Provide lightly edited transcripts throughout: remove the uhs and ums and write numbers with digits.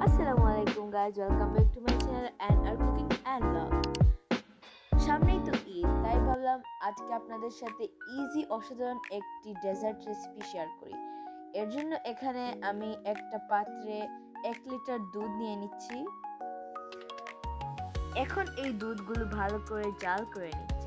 আসসালামু আলাইকুম guys, welcome back to my channel and our cooking and blog. সামনেই তো ঈদ, তাই ভাবলাম আজকে আপনাদের সাথে ইজি অসাধারণ একটি ডেজার্ট রেসিপি শেয়ার করি। এর জন্য এখানে আমি একটা পাত্রে 1 লিটার দুধ নিয়ে নিচ্ছি। এখন এই দুধগুলো ভালো করে জাল করে নিচ্ছি।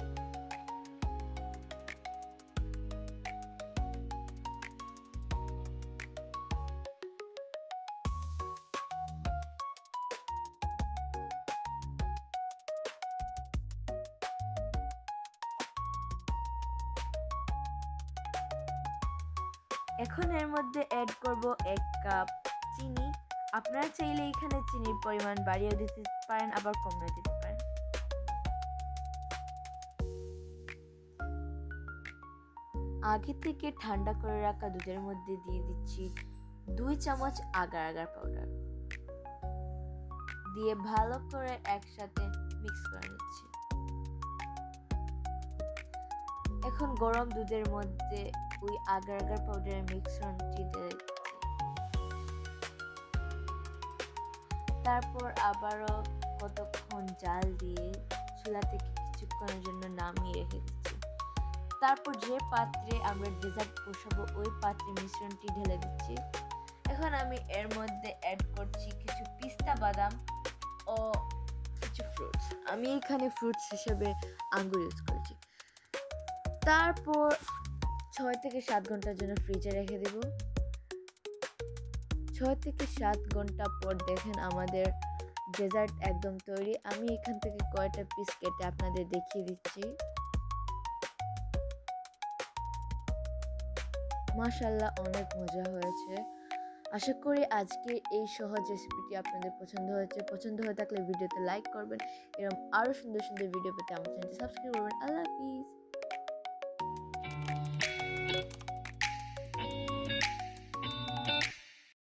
এখন এর মধ্যে অ্যাড করব 1 কাপ চিনি। আপনারা চাইলে এখানে চিনির পরিমাণ বাড়িয়ে দিতে পারেন, আবার কমিয়ে দিতে পারেন। আগে থেকে ঠান্ডা করে রাখা দুধের মধ্যে দিয়ে দিচ্ছি 2 চামচ আগার আগার পাউডার, দিয়ে ভালো করে একসাথে মিক্স করে নিচ্ছি। এখন গরম দুধের মধ্যে ওই আগার আগার পাউডারের মিশ্রণটি দিয়ে দিচ্ছি। তারপর আবারও কতক্ষণ জাল দিয়ে চুলা থেকে কিছুক্ষণের জন্য নামিয়ে রেখে দিচ্ছি। তারপর যে পাত্রে আমরা ডেজার্ট বসাবো ওই পাত্রে মিশ্রণটি ঢেলে দিচ্ছি। এখন আমি এর মধ্যে অ্যাড করছি কিছু পিস্তা বাদাম ও কিছু ফ্রুটস। আমি এখানে ফ্রুটস হিসেবে আঙ্গুর ইউজ করছি। তারপর 6 থেকে 7 ঘন্টার জন্য ফ্রিজে রেখে দেব। 6 থেকে 7 ঘন্টা পর দেখেন আমাদের ডেজার্ট একদম তৈরি। আমি এখান থেকে কয়টা পিস কেটে আপনাদের দেখিয়ে দিচ্ছি। মাশাআল্লাহ, অনেক মজা হয়েছে। আশা করি আজকে এই সহজ রেসিপিটি আপনাদের পছন্দ হয়েছে। পছন্দ হয়ে থাকলে ভিডিওতে লাইক করবেন। এরকম আরও সুন্দর সুন্দর ভিডিও পেতে আমার চ্যানেলটি সাবস্ক্রাইব করবেন। আল্লাহ হাফিজ।